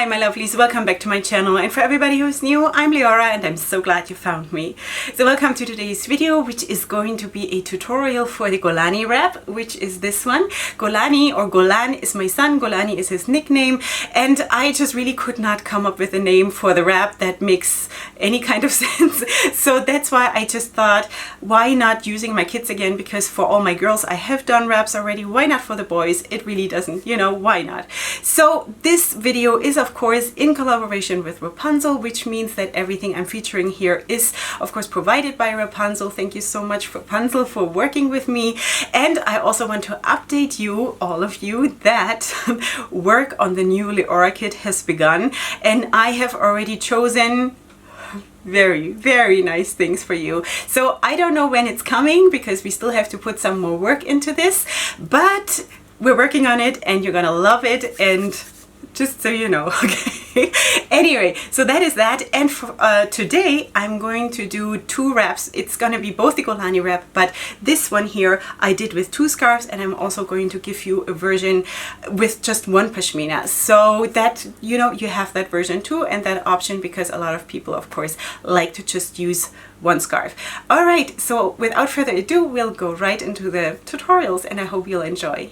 Hi my lovelies, welcome back to my channel, and for everybody who's new, I'm Leorah and I'm so glad you found me. So welcome to today's video, which is going to be a tutorial for the Golani Wrap, which is this one. Golani, or Golan, is my son, Golani is his nickname, and I just really could not come up with a name for the wrap that makes any kind of sense. So that's why I just thought, why not using my kids again, because for all my girls I have done wraps already, why not for the boys? It really doesn't, you know, why not? So this video is of course in collaboration with Wrapunzel, which means that everything I'm featuring here is of course provided by Wrapunzel. Thank you so much Wrapunzel for working with me. And I also want to update you, all of you, that work on the new Leorah kit has begun, and I have already chosen very nice things for you. So I don't know when it's coming because we still have to put some more work into this, but we're working on it and you're gonna love it, and just so you know, okay? Anyway, so that is that, and for today I'm going to do two wraps. It's gonna be both the Golani wrap, but this one here I did with 2 scarves, and I'm also going to give you a version with just 1 pashmina, so that, you know, you have that version too and that option, because a lot of people of course like to just use 1 scarf. All right, so without further ado, we'll go right into the tutorials and I hope you'll enjoy.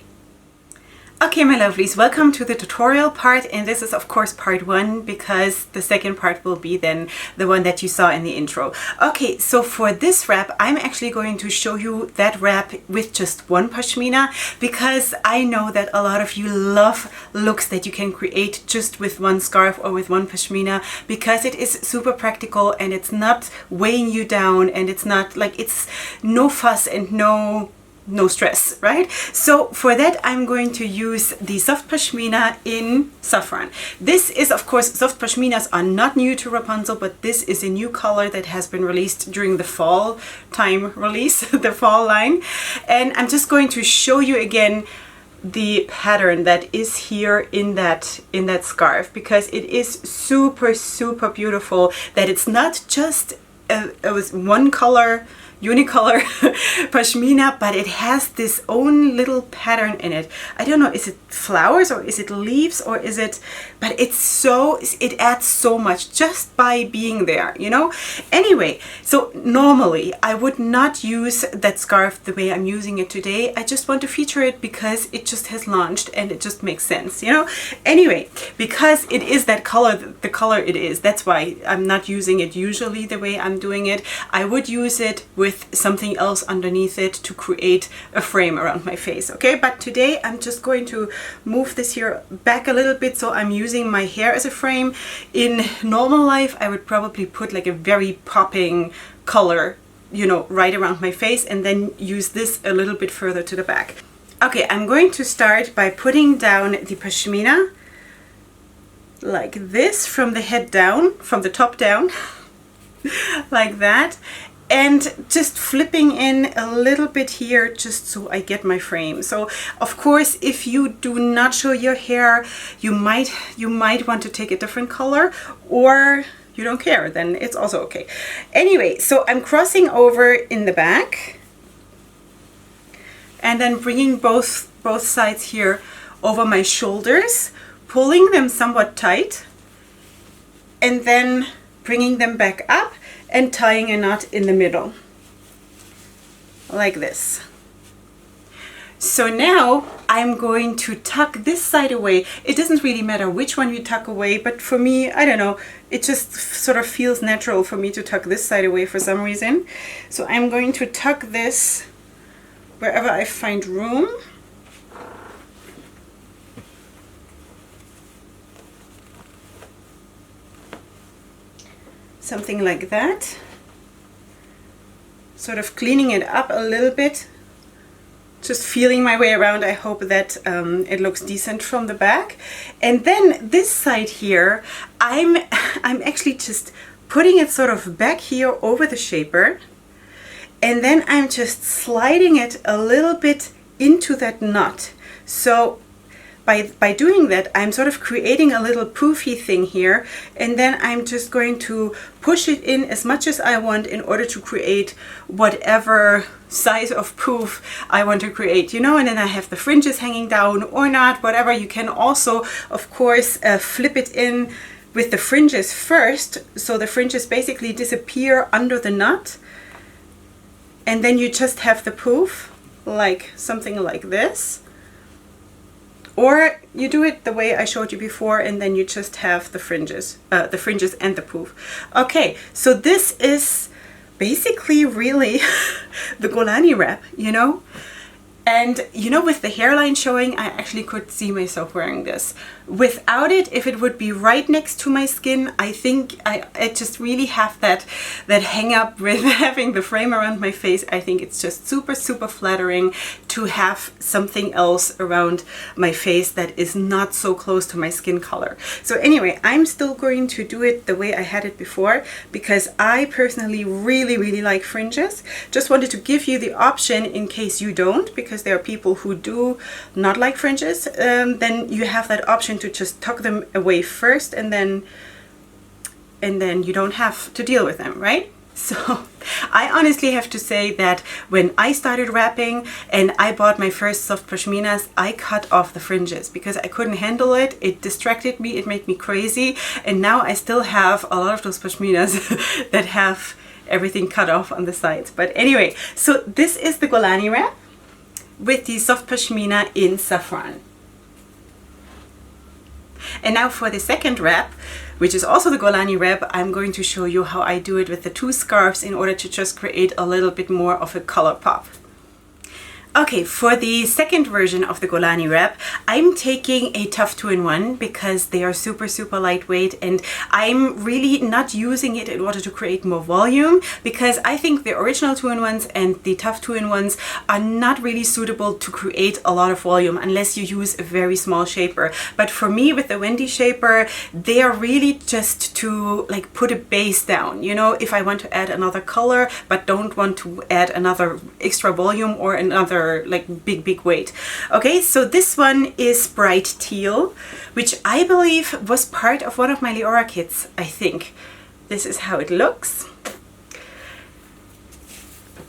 Okay my lovelies, welcome to the tutorial part, and this is of course part 1 because the second part will be then the one that you saw in the intro. Okay, so for this wrap I'm actually going to show you that wrap with just 1 pashmina, because I know that a lot of you love looks that you can create just with 1 scarf or with 1 pashmina, because it is super practical and it's not weighing you down, and it's not like, it's no fuss and no stress, right? So for that I'm going to use the soft pashmina in saffron. This is of course, soft pashminas are not new to Wrapunzel, but this is a new color that has been released during the fall time release, the fall line. And I'm just going to show you again the pattern that is here in that scarf, because it is super beautiful, that it's not just it was 1 color unicolor pashmina, but it has this own little pattern in it. I don't know, is it flowers or is it leaves or is it, but it's so, it adds so much just by being there, you know? Anyway, so normally I would not use that scarf the way I'm using it today. I just want to feature it because it just has launched and it just makes sense, you know? Anyway, because it is that color, the color it is, that's why I'm not using it usually the way I'm doing it. I would use it with something else underneath it to create a frame around my face, okay? But today I'm just going to move this here back a little bit, so I'm using my hair as a frame. In normal life I would probably put like a very popping color, you know, right around my face, and then use this a little bit further to the back. Okay, I'm going to start by putting down the pashmina like this, from the head down, from the top down like that, and just flipping in a little bit here just so I get my frame. So of course if you do not show your hair, you might want to take a different color, or you don't care, then it's also okay. Anyway, so I'm crossing over in the back and then bringing both sides here over my shoulders, pulling them somewhat tight, and then bringing them back up and tying a knot in the middle like this. So now I'm going to tuck this side away. It doesn't really matter which one you tuck away, but for me, I don't know, it just sort of feels natural for me to tuck this side away for some reason. So I'm going to tuck this wherever I find room. Something like that, sort of cleaning it up a little bit, just feeling my way around. I hope that it looks decent from the back. And then this side here, I'm actually just putting it sort of back here over the shaper, and then I'm just sliding it a little bit into that knot. So by doing that, I'm sort of creating a little poofy thing here, and then I'm just going to push it in as much as I want in order to create whatever size of poof I want to create, you know. And then I have the fringes hanging down or not, whatever. You can also, of course, flip it in with the fringes first, so the fringes basically disappear under the knot, and then you just have the poof, like something like this. Or you do it the way I showed you before, and then you just have the fringes and the poof. Okay, so this is basically really the Golani wrap, you know. And you know, with the hairline showing, I actually could see myself wearing this. Without it, if it would be right next to my skin, I think I just really have that hang up with having the frame around my face. I think it's just super, super flattering to have something else around my face that is not so close to my skin color. So anyway, I'm still going to do it the way I had it before, because I personally really, really like fringes. Just wanted to give you the option in case you don't, because there are people who do not like fringes. Then you have that option to just tuck them away first, and then you don't have to deal with them, right? So I honestly have to say that when I started wrapping and I bought my first soft pashminas, I cut off the fringes because I couldn't handle it. It distracted me, it made me crazy, and now I still have a lot of those pashminas that have everything cut off on the sides. But anyway, so this is the Golani wrap with the soft pashmina in saffron. And now for the second wrap, which is also the Golani wrap, I'm going to show you how I do it with the two scarves in order to just create a little bit more of a color pop. Okay, for the second version of the Golani wrap, I'm taking a tough 2-in-1 because they are super, super lightweight, and I'm really not using it in order to create more volume, because I think the original 2-in-1s and the tough 2-in-1s are not really suitable to create a lot of volume unless you use a very small shaper. But for me, with the Wendy shaper, they are really just to like put a base down, you know, if I want to add another color but don't want to add another extra volume or another like big weight. Okay, so this one is bright teal, which I believe was part of one of my Leorah kits, I think. This is how it looks.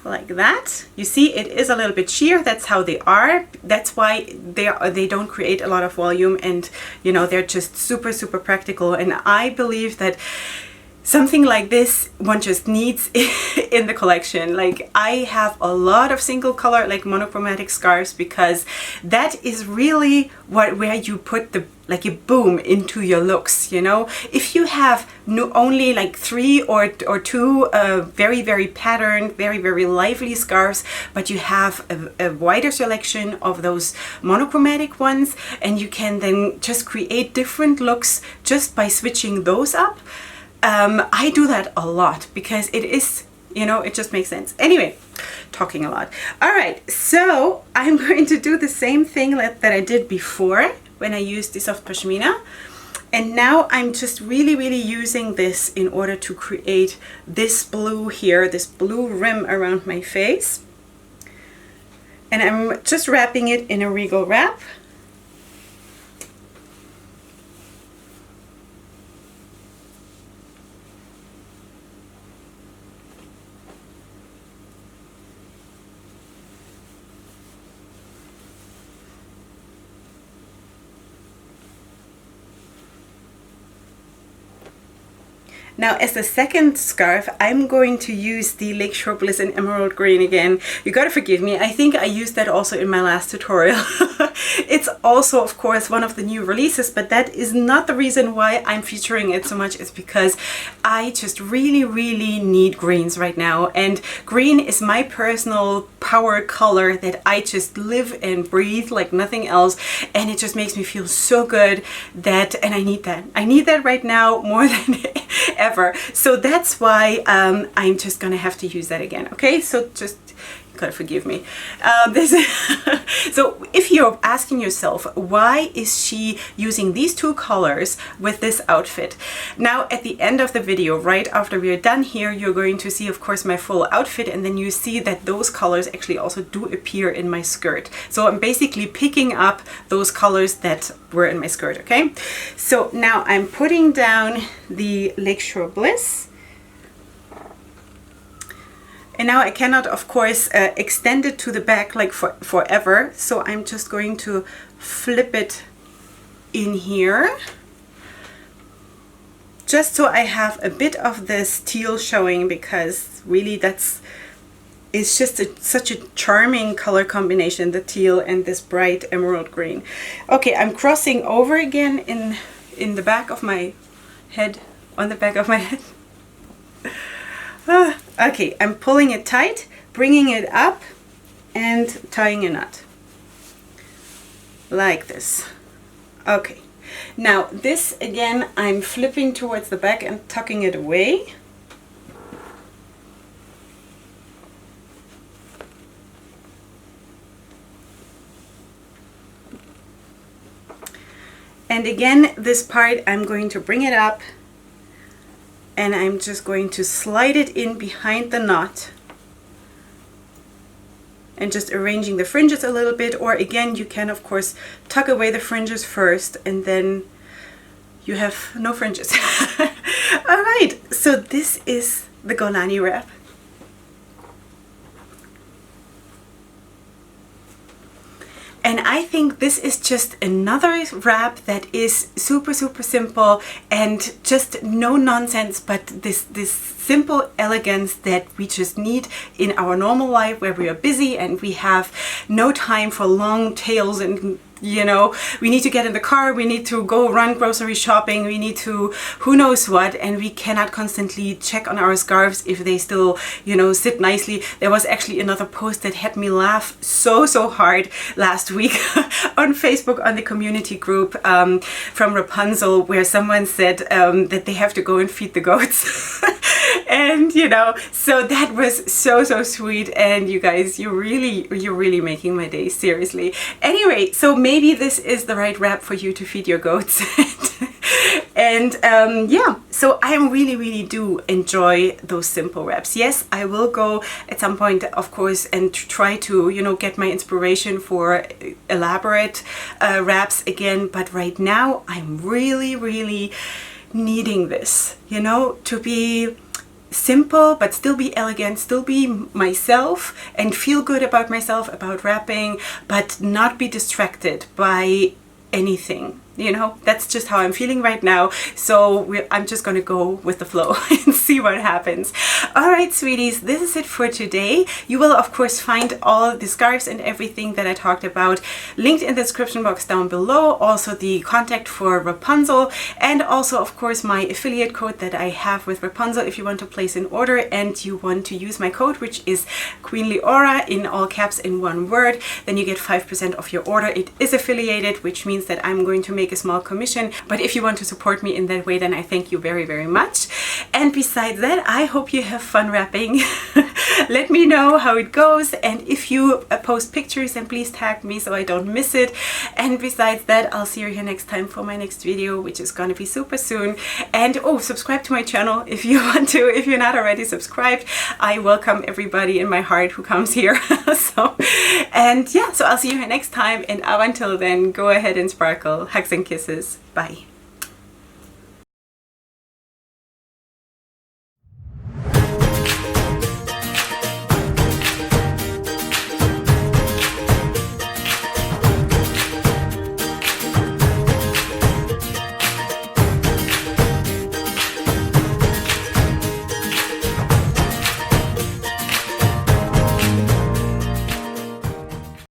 Like that. You see, it is a little bit sheer. That's how they are. That's why they don't create a lot of volume, and you know, they're just super, super practical. And I believe that something like this one just needs in the collection. Like, I have a lot of single color, like monochromatic scarves, because that is really where you put the like a boom into your looks, you know. If you have only like 3 or 2 very, very patterned, very, very lively scarves, but you have a wider selection of those monochromatic ones, and you can then just create different looks just by switching those up. I do that a lot because it is, you know, it just makes sense. Anyway, talking a lot. All right, so I'm going to do the same thing that I did before when I used the soft pashmina. And now I'm just really, really using this in order to create this blue here, this blue rim around my face. And I'm just wrapping it in a Regal wrap. Now, as the second scarf, I'm going to use the Lakeshore Bliss in Emerald Green again. You gotta forgive me, I think I used that also in my last tutorial. It's also, of course, one of the new releases, but that is not the reason why I'm featuring it so much. It's because I just really, really need greens right now. And green is my personal power color that I just live and breathe like nothing else. And it just makes me feel so good that, and I need that. I need that right now more than ever. So that's why I'm just gonna have to use that again. Okay, so just gotta forgive me. So if you're asking yourself, why is she using these two colors with this outfit? Now at the end of the video, right after we're done here, you're going to see, of course, my full outfit, and then you see that those colors actually also do appear in my skirt. So I'm basically picking up those colors that were in my skirt, okay? So now I'm putting down the Lakeshore Bliss. And now I cannot, of course, extend it to the back like forever. So I'm just going to flip it in here, just so I have a bit of this teal showing, because really it's just such a charming color combination, the teal and this bright emerald green. Okay, I'm crossing over again in the back of my head, on the back of my head. Okay, I'm pulling it tight, bringing it up and tying a knot like this. Okay, now this again, I'm flipping towards the back and tucking it away. And again, this part, I'm going to bring it up and I'm just going to slide it in behind the knot and just arranging the fringes a little bit. Or again, you can of course tuck away the fringes first and then you have no fringes. All right, so this is the Golani wrap. And I think this is just another wrap that is super, super simple and just no nonsense, but this simple elegance that we just need in our normal life, where we are busy and we have no time for long tails, and you know, we need to get in the car, we need to go run grocery shopping, we need to who knows what, and we cannot constantly check on our scarves if they still, you know, sit nicely. There was actually another post that had me laugh so hard last week on Facebook, on the community group from Wrapunzel, where someone said that they have to go and feed the goats. And you know, so that was so sweet, and you guys, you're really making my day, seriously. Anyway, so maybe this is the right wrap for you to feed your goats. And yeah, so I really do enjoy those simple wraps. Yes, I will go at some point, of course, and try to, you know, get my inspiration for elaborate wraps again, but right now I'm really needing this, you know, to be simple but still be elegant, still be myself and feel good about myself, about wrapping, but not be distracted by anything. You know, that's just how I'm feeling right now. So I'm just gonna go with the flow and see what happens. All right, sweeties, this is it for today. You will of course find all the scarves and everything that I talked about linked in the description box down below. Also the contact for Wrapunzel, and also of course my affiliate code that I have with Wrapunzel if you want to place an order and you want to use my code, which is Queen Leorah in all caps in one word. Then you get 5% off your order. It is affiliated, which means that I'm going to make a small commission, but if you want to support me in that way, then I thank you very much. And besides that, I hope you have fun wrapping. Let me know how it goes, and if you post pictures, then please tag me so I don't miss it. And besides that, I'll see you here next time for my next video, which is gonna be super soon. And oh, subscribe to my channel if you want to. If you're not already subscribed, I welcome everybody in my heart who comes here. And yeah, so I'll see you here next time, and up until then, go ahead and sparkle. Hugs and kisses. Bye.